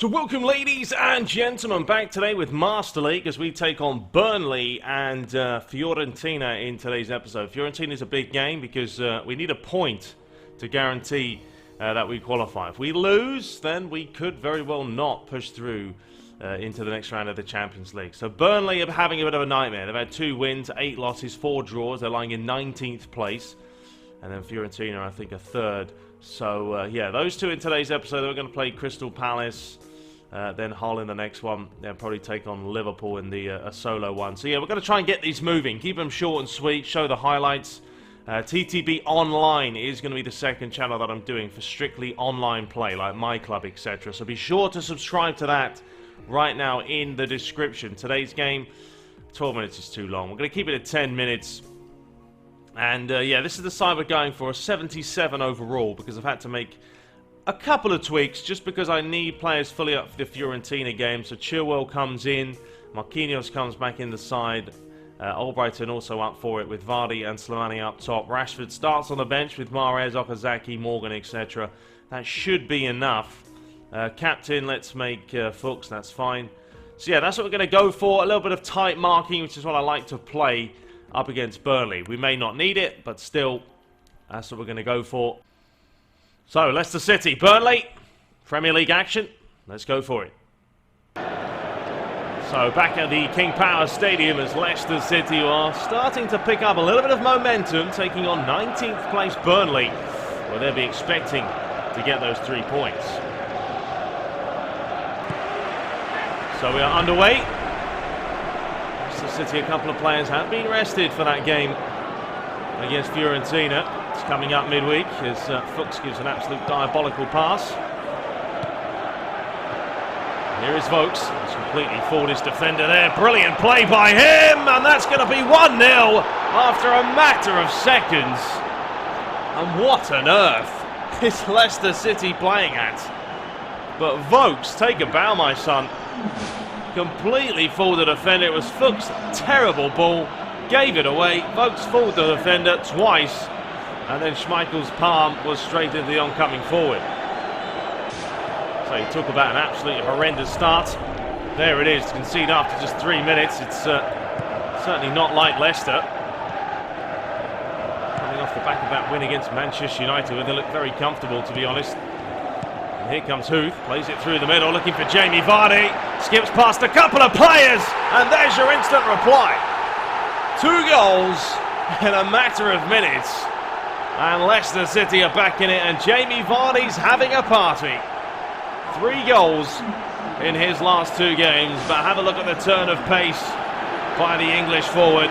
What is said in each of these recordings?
So welcome, ladies and gentlemen, back today with Master League as we take on Burnley and Fiorentina in today's episode. Fiorentina is a big game because we need a point to guarantee that we qualify. If we lose, then we could very well not push through into the next round of the Champions League. So Burnley are having a bit of a nightmare. They've had 2 wins, 8 losses, 4 draws. They're lying in 19th place. And then Fiorentina, I think, are 3rd. So, yeah, those 2 in today's episode. We're going to play Crystal Palace, then Hull in the next one. They'll probably take on Liverpool in the a solo one. So, yeah, we're going to try and get these moving. Keep them short and sweet. Show the highlights. TTB Online is going to be the second channel that I'm doing for strictly online play, like My Club, etc. So be sure to subscribe to that right now in the description. Today's game, 12 minutes is too long. We're going to keep it at 10 minutes. And, yeah, this is the side we're going for, a 77 overall, because I've had to make a couple of tweaks, just because I need players fully up for the Fiorentina game. So Chilwell comes in, Marquinhos comes back in the side, Albrighton also up for it with Vardy and Slimani up top. Rashford starts on the bench with Mahrez, Okazaki, Morgan, etc. That should be enough. Captain, let's make Fuchs, that's fine. So, yeah, that's what we're going to go for. A little bit of tight marking, which is what I like to play up against Burnley. We may not need it, but still, that's what we're going to go for. So, Leicester City, Burnley, Premier League action. Let's go for it. So, back at the King Power Stadium as Leicester City are starting to pick up a little bit of momentum, taking on 19th place Burnley, where they'll be expecting to get those 3 points. So, we are underway. City, a couple of players have been rested for that game against Fiorentina. It's coming up midweek as Fuchs gives an absolute diabolical pass. Here is Vokes. He's completely fooled his defender there. Brilliant play by him, and that's going to be 1-0 after a matter of seconds. And what on earth is Leicester City playing at? But Vokes, take a bow, my son. Completely fooled the defender. It was Fuchs' terrible ball. Gave it away. Vokes fooled the defender twice. And then Schmeichel's palm was straight into the oncoming forward. So you talk about an absolutely horrendous start. There it is, to concede after just 3 minutes. It's certainly not like Leicester. Coming off the back of that win against Manchester United, where they look very comfortable, to be honest. Here comes Huth, plays it through the middle, looking for Jamie Vardy, skips past a couple of players, and there's your instant reply. 2 goals in a matter of minutes, and Leicester City are back in it, and Jamie Vardy's having a party. 3 goals in his last 2 games, but have a look at the turn of pace by the English forward.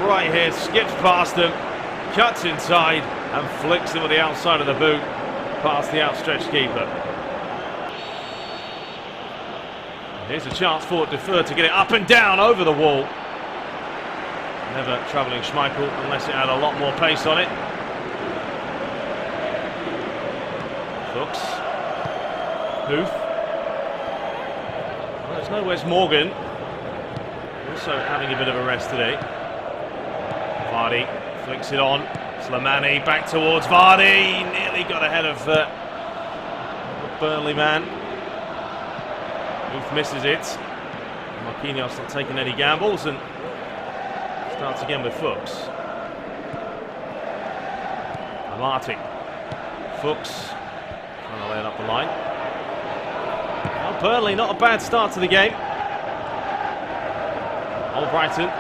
Right here, skips past them, cuts inside, and flicks them with the outside of the boot. Past the outstretched keeper. Here's a chance for Defer to get it up and down over the wall. Never troubling Schmeichel unless it had a lot more pace on it. Fuchs. Huth. Well, there's no Wes Morgan. Also having a bit of a rest today. Vardy flicks it on. Slimani back towards Vardy, nearly got ahead of the Burnley man. Huth misses it. Marquinhos not taking any gambles and starts again with Fuchs. Amati. Fuchs trying to lay it up the line. Well, Burnley, not a bad start to the game. Albrighton.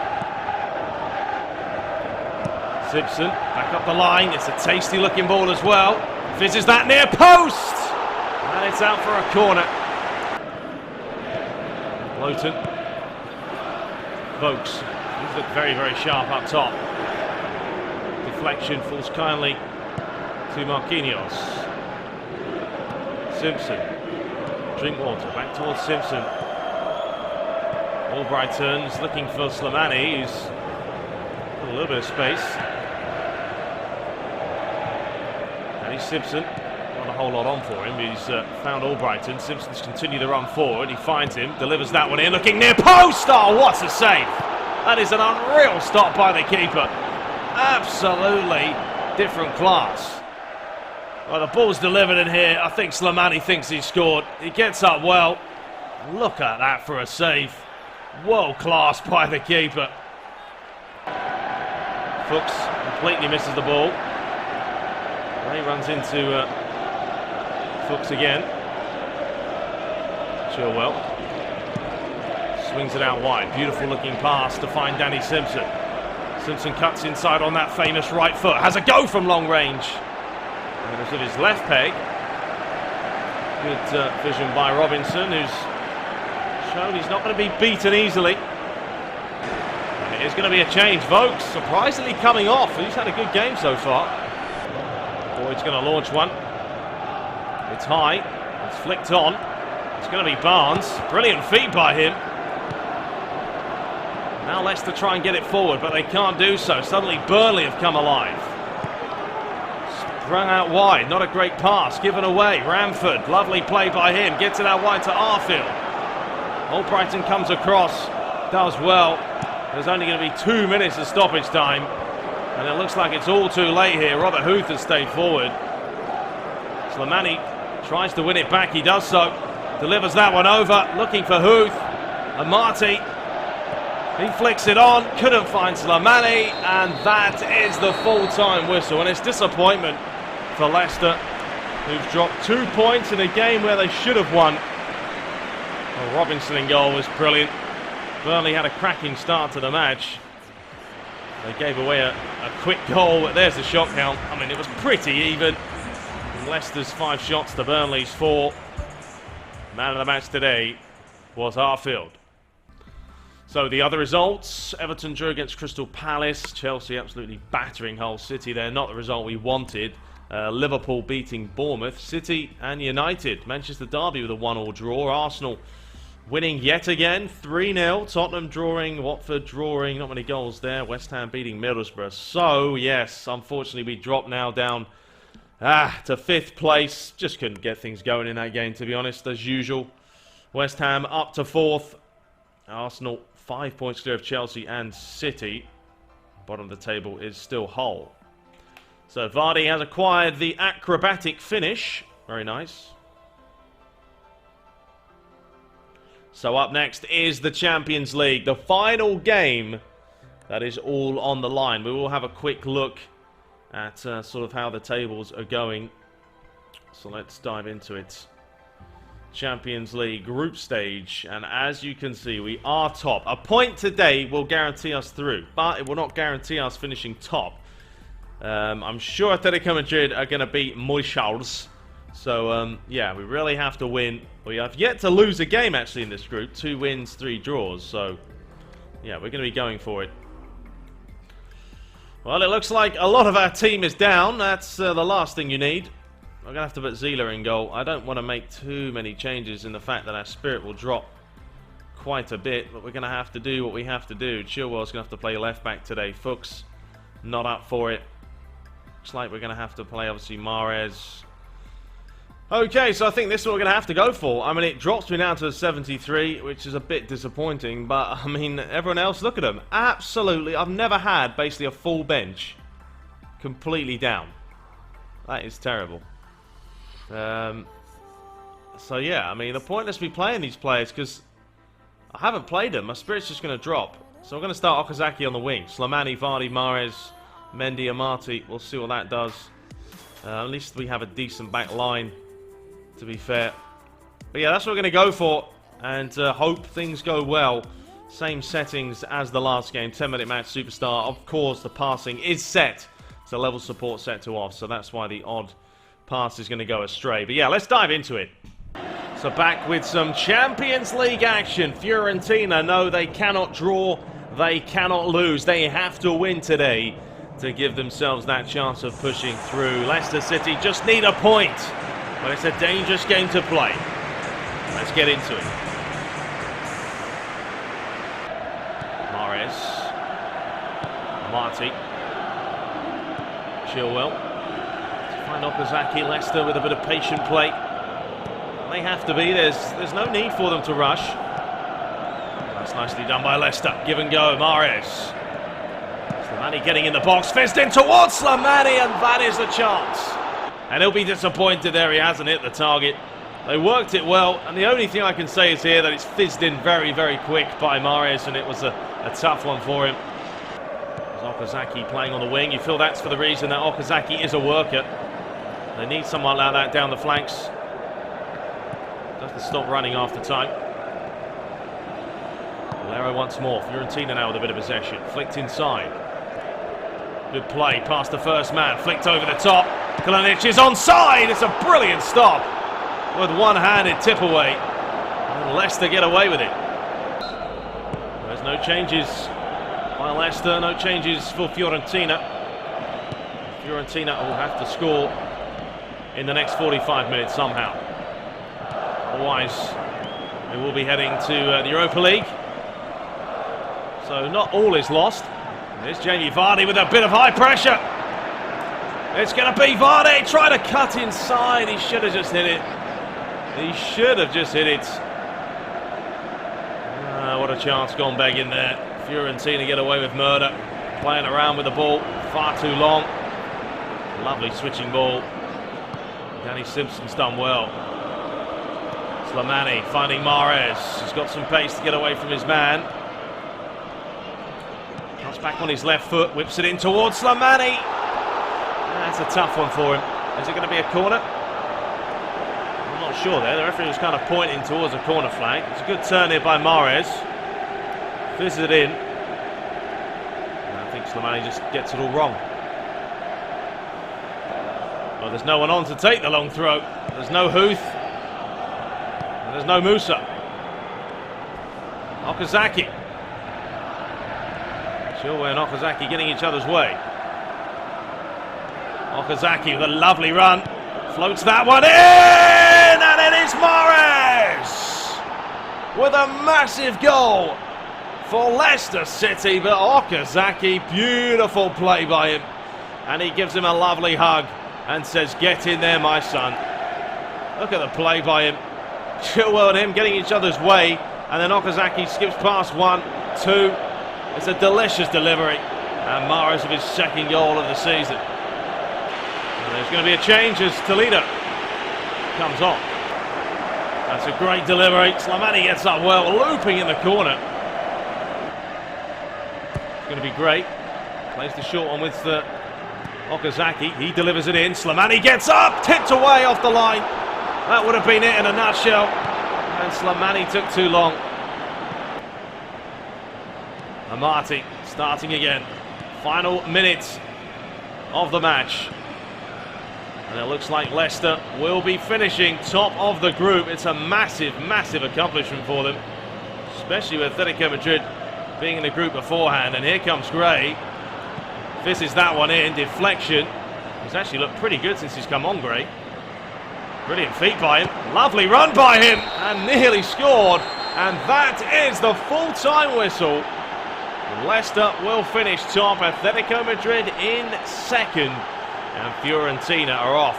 Simpson, back up the line, it's a tasty looking ball as well. Fizzes that near post! And it's out for a corner. Lowton. Vokes, he's looked very, very sharp up top. Deflection falls kindly to Marquinhos. Simpson. Drinkwater, back towards Simpson. Albrighton's looking for Slimani, who's got a little bit of space. Simpson, not a whole lot on for him. He's found Albrighton. Simpson's continued to run forward. He finds him, delivers that one in, looking near post. Oh, what a save! That is an unreal stop by the keeper. Absolutely different class. Well, the ball's delivered in here. I think Slimani thinks he's scored. He gets up well. Look at that for a save. World class by the keeper. Fuchs completely misses the ball. He runs into Fuchs again. Chilwell swings it out wide. Beautiful looking pass to find Danny Simpson. Simpson cuts inside on that famous right foot. Has a go from long range. And it's with his left peg. Good vision by Robinson, who's shown he's not going to be beaten easily. And it is going to be a change. Vokes surprisingly coming off. He's had a good game so far. Boyd's going to launch one. It's high. It's flicked on. It's going to be Barnes. Brilliant feed by him. Now Leicester try and get it forward, but they can't do so. Suddenly Burnley have come alive. Sprung out wide. Not a great pass. Given away. Ramford. Lovely play by him. Gets it out wide to Arfield. Albrighton comes across. Does well. There's only going to be 2 minutes of stoppage time. And it looks like it's all too late here. Robert Huth has stayed forward. Slimani tries to win it back. He does so. Delivers that one over. Looking for Huth. And Marty. He flicks it on. Couldn't find Slimani. And that is the full-time whistle. And it's disappointment for Leicester, who've dropped 2 points in a game where they should have won. Well, Robinson in goal was brilliant. Burnley had a cracking start to the match. They gave away a quick goal, but there's the shot count. I mean, it was pretty even. Leicester's 5 shots to Burnley's 4. Man of the match today was Arfield. So the other results: Everton drew against Crystal Palace. Chelsea absolutely battering Hull City. They're not the result we wanted. Liverpool beating Bournemouth. City and United. Manchester Derby with a 1-1 draw. Arsenal winning yet again, 3-0. Tottenham drawing, Watford drawing, not many goals there. West Ham beating Middlesbrough. So, yes, unfortunately we drop now down to 5th place. Just couldn't get things going in that game, to be honest, as usual. West Ham up to 4th. Arsenal 5 points clear of Chelsea and City. Bottom of the table is still Hull. So Vardy has acquired the acrobatic finish. Very nice. So up next is the Champions League, the final game that is all on the line. We will have a quick look at sort of how the tables are going. So let's dive into it. Champions League group stage, and as you can see, we are top. A point today will guarantee us through, but it will not guarantee us finishing top. I'm sure Atletico Madrid are going to beat Moyschals. So, yeah, we really have to win. We have yet to lose a game, actually, in this group. 2 wins, 3 draws. So, yeah, we're going to be going for it. Well, it looks like a lot of our team is down. That's the last thing you need. I'm going to have to put Zila in goal. I don't want to make too many changes in the fact that our spirit will drop quite a bit. But we're going to have to do what we have to do. Chilwell's going to have to play left back today. Fuchs not up for it. Looks like we're going to have to play, obviously, Mahrez. Okay, so I think this is what we're going to have to go for. I mean, it drops me down to a 73, which is a bit disappointing. But, I mean, everyone else, look at them. Absolutely, I've never had basically a full bench completely down. That is terrible. So, yeah, I mean, the pointless me playing these players because I haven't played them. My spirit's just going to drop. So I'm going to start Okazaki on the wing. Slimani, Vardy, Mahrez, Mendy, Amati. We'll see what that does. At least we have a decent back line, to be fair. But yeah, that's what we're going to go for. And hope things go well. Same settings as the last game. 10-minute match, superstar. Of course, the passing is set. It's a level support set to off. So that's why the odd pass is going to go astray. But yeah, let's dive into it. So back with some Champions League action. Fiorentina, no, they cannot draw. They cannot lose. They have to win today to give themselves that chance of pushing through. Leicester City just need a point. But it's a dangerous game to play. Let's get into it. Mahrez. Marty. Chilwell. To find Okazaki. Leicester with a bit of patient play. They have to be. There's no need for them to rush. That's nicely done by Leicester. Give and go. Mahrez. Slimani getting in the box. Fizzed in towards Slimani, and that is the chance. And he'll be disappointed there he hasn't hit the target. They worked it well, and the only thing I can say is here that it's fizzed in very, very quick by Mahrez, and it was a tough one for him. Okazaki playing on the wing. You feel that's for the reason that Okazaki is a worker. They need someone like that down the flanks. Doesn't stop running after time. Valero once more. Fiorentina now with a bit of possession. Flicked inside. Good play past the first man. Flicked over the top. Kalinic is onside. It's a brilliant stop with one-handed tip away. And Leicester get away with it. There's no changes by Leicester. No changes for Fiorentina. Fiorentina will have to score in the next 45 minutes somehow. Otherwise, they will be heading to the Europa League. So not all is lost. There's Jamie Vardy with a bit of high pressure. It's going to be Vardy trying to cut inside. He should have just hit it. He should have just hit it. What a chance gone begging there. Fiorentina get away with murder. Playing around with the ball far too long. Lovely switching ball. Danny Simpson's done well. Slimani finding Mahrez. He's got some pace to get away from his man. Comes back on his left foot, whips it in towards Slimani. That's a tough one for him. Is it going to be a corner? I'm not sure there. The referee was kind of pointing towards a corner flag. It's a good turn here by Mahrez. Fizzes it in. And I think Slimani just gets it all wrong. Well, there's no one on to take the long throw. There's no Huth. And there's no Musa. Okazaki. Chilwell and Okazaki getting each other's way. Okazaki with a lovely run. Floats that one in! And it is Mahrez! With a massive goal for Leicester City. But Okazaki, beautiful play by him. And he gives him a lovely hug and says, get in there, my son. Look at the play by him. Chilwell and him getting each other's way. And then Okazaki skips past 1, 2. It's a delicious delivery. And Mahrez with his second goal of the season. And there's going to be a change as Toledo comes on. That's a great delivery. Slimani gets up well, looping in the corner. It's going to be great. Plays the short one with Okazaki. He delivers it in. Slimani gets up, tipped away off the line. That would have been it in a nutshell. And Slimani took too long. Amati starting again. Final minutes of the match. And it looks like Leicester will be finishing top of the group. It's a massive, massive accomplishment for them. Especially with Atletico Madrid being in the group beforehand. And here comes Gray. Fizzes that one in. Deflection. He's actually looked pretty good since he's come on, Gray. Brilliant feet by him. Lovely run by him. And nearly scored. And that is the full-time whistle. Leicester will finish top. Atletico Madrid in second. And Fiorentina are off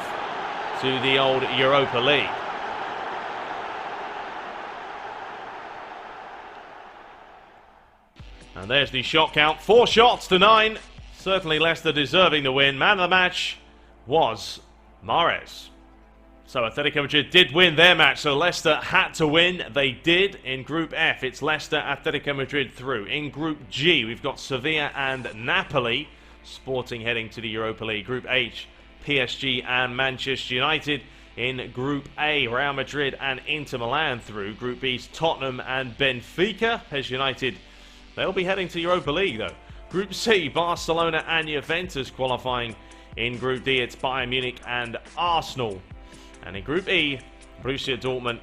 to the old Europa League. And there's the shot count. 4 shots to 9. Certainly Leicester deserving the win. Man of the match was Mahrez. So Atletico Madrid did win their match, so Leicester had to win. They did. In Group F, it's Leicester, Atletico Madrid through. In Group G, we've got Sevilla and Napoli. Sporting heading to the Europa League. Group H, PSG and Manchester United. In Group A, Real Madrid and Inter Milan through. Group B's Tottenham and Benfica. PSG United, they'll be heading to the Europa League though. Group C, Barcelona and Juventus qualifying. In Group D, it's Bayern Munich and Arsenal. And in Group E, Borussia Dortmund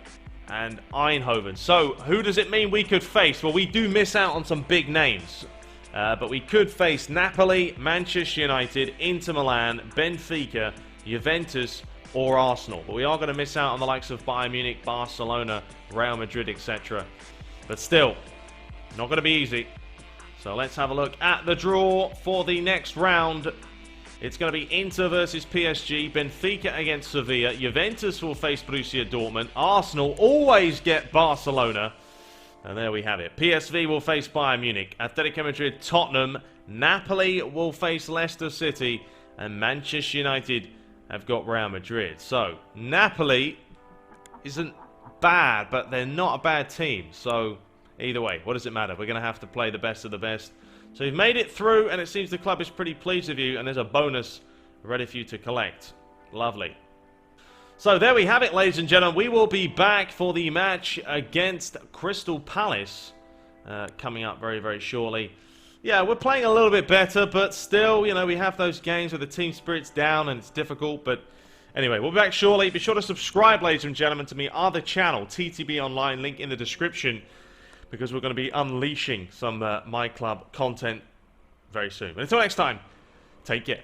and Eindhoven. So, who does it mean we could face? Well, we do miss out on some big names. But we could face Napoli, Manchester United, Inter Milan, Benfica, Juventus or Arsenal. But we are going to miss out on the likes of Bayern Munich, Barcelona, Real Madrid, etc. But still, not going to be easy. So let's have a look at the draw for the next round. It's going to be Inter versus PSG, Benfica against Sevilla, Juventus will face Borussia Dortmund, Arsenal always get Barcelona, and there we have it. PSV will face Bayern Munich, Atletico Madrid, Tottenham, Napoli will face Leicester City, and Manchester United have got Real Madrid. So, Napoli isn't bad, but they're not a bad team. So, either way, what does it matter? We're going to have to play the best of the best. So, you've made it through, and it seems the club is pretty pleased with you, and there's a bonus ready for you to collect. Lovely. So, there we have it, ladies and gentlemen. We will be back for the match against Crystal Palace coming up very, very shortly. Yeah, we're playing a little bit better, but still, you know, we have those games where the team spirit's down and it's difficult, but anyway, we'll be back shortly. Be sure to subscribe, ladies and gentlemen, to my other channel, TTB Online, link in the description, because we're going to be unleashing some My Club content very soon. But until next time, take care.